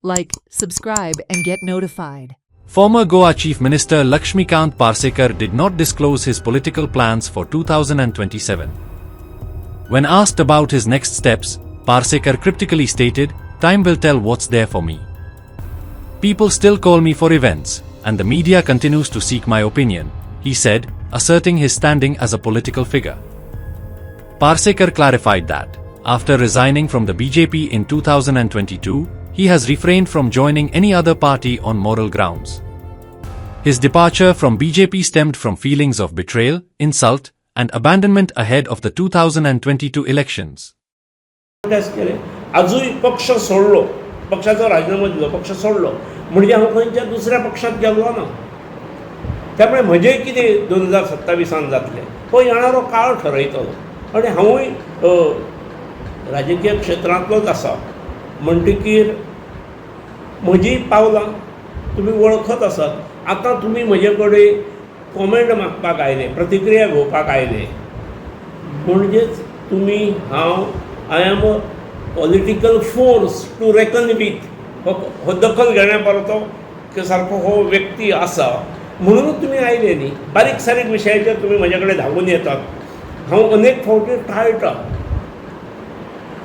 Like, subscribe, and get notified. Former Goa Chief Minister Lakshmikant Parsekar did not disclose his political plans for 2027. When asked about his next steps, Parsekar cryptically stated, "Time will tell what's there for me. People still call me for events, and the media continues to seek my opinion," he said, asserting his standing as a political figure. Parsekar clarified that, after resigning from the BJP in 2022, he has refrained from joining any other party on moral grounds. His departure from BJP stemmed from feelings of betrayal, insult, and abandonment ahead of the 2022 elections. आजूय पक्ष सोडलो, पक्षाचो राजीनामो दिलो, पक्ष सोडलो म्हणजे हांव खंयच्या दुसऱ्या पक्षांत गेल्लो ना. त्यामुळे म्हजें कितें 2027 जातलें हो येणारो काळ ठरयतलो. आनी हांवूय राजकीय क्षेत्रांतलोच आसा म्हणटकीर म्हजी पावलां तुमी वळखत आसात. आतां तुमी म्हजे कडेन कॉमेंट मागपाक आयले, प्रतिक्रिया घेवपाक आयले म्हणजेच तुमी I am a political force to reckon with. हो दखल घेण्या परतो सारको हो व्यक्ती आसा म्हणूनच तुमी आयले न्ही. बारीक सारीक विशयाचेर तुमी म्हजे कडेन धांवून येतात. हांव अनेक फावटी टाळटां.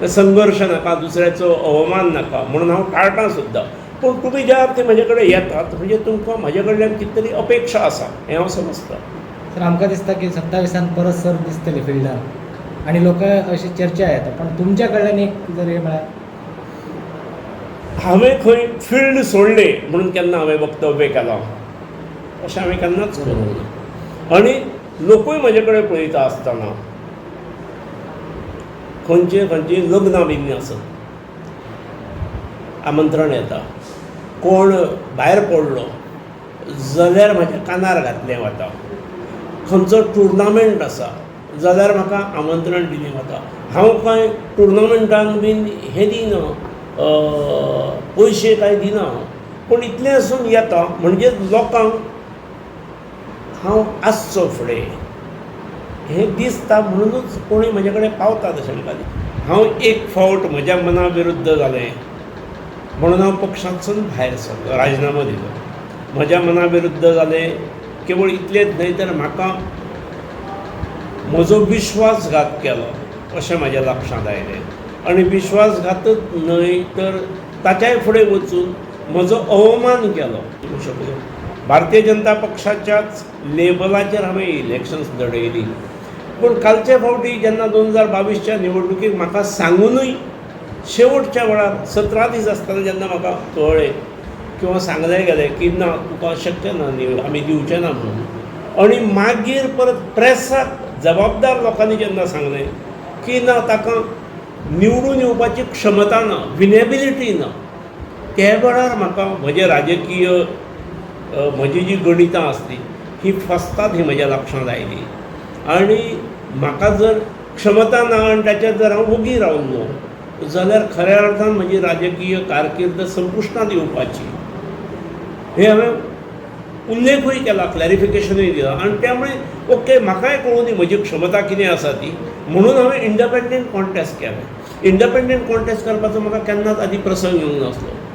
संघर्श नाका, दुसऱ्याचो अवमान नाका म्हणून हांव टाळटां सुद्दां. पूण तुमी ज्या अर्थी म्हजे कडेन येतात म्हणजे तुमकां म्हजे कडल्यान कितें तरी अपेक्षा आसा हें हांव समजतां. सर आमकां दिसता की 27 परत सर दिसतले फिल्डार आणि लोक अशी चर्चा येता, पण तुमच्या कडल्यान एक जर हे म्हळ्यार हांवें खंय फिल्ड सोडले म्हणून केन्ना हांवें वक्तव्य केलां अशें हांवें केन्नाच करूंक ना. आनी लोकूय म्हजे कडेन पळयता आसतना खंयची लग्नां बीन आसत आमंत्रण येता, कोण भायर पडलो जाल्यार म्हाज्या कानार घातलें वता. खंयचो टुर्नामेंट आसा जाल्यार म्हाका आमंत्रण दिलें वता. हांव कांय टुर्नामेंटांक बीन हें दिना, पयशे कांय दिना, पूण इतलें आसून येता म्हणजे लोकांक हांव आसचो फुडें हें दिसता म्हणूनच कोणी म्हजे कडेन पावता तशें म्हाका दिसता. हांव एक फावट म्हज्या मना विरुद्ध जालें म्हणून हांव पक्षांतसून भायर सरलो, राजिनामो दिलो. म्हज्या मना विरुद्ध जालें केवळ इतलेंच न्हय तर म्हाका म्हजो विश्वासघात केलो अशें म्हाज्या लक्षांत आयलें. आनी विश्वासघातच न्हय तर ताच्याय फुडें वचून म्हजो अवमान केलो. भारतीय जनता पक्षाच्याच लेबलाचेर हांवें इलेक्शन्स लडयलीं. पूण कालचे फावटी जेन्ना 2022च्या निवडणुकीक म्हाका सांगूनय शेवटच्या वेळार 17 दीस आसतना जेन्ना म्हाका कळ्ळें किंवा सांगलें गेलें की ना तुका शक्य ना आमी दिवचे ना म्हणून, आनी मागीर परत प्रेसाक जबाबदार लोकांनी जेन्ना सांगलें की ना ताका निवडून येवपाची क्षमता ना, विनेबिलिटी ना, त्या वेळार म्हाका म्हजें राजकीय म्हजी जी गणितां आसलीं ही फसतात ही म्हज्या लक्षांत आयली. आनी म्हाका जर क्षमता ना आनी ताचेर जर हांव वगी रावल्लो जाल्यार खऱ्या अर्थान म्हजी राजकीय कारकीर्द संपुश्टांत येवपाची हे हांवें उल्लेखूय केला, क्लॅरिफिकेशनूय दिलां. आनी त्यामुळे ओके म्हाकाय कळून दी म्हजी क्षमता कितें आसा ती म्हणून हांवें इंडिपेंडंट कॉन्टेस्ट केलें. इंडिपेंडंट कॉन्टेस्ट करपाचो म्हाका केन्नाच आदी प्रसंग येवंक नासलो.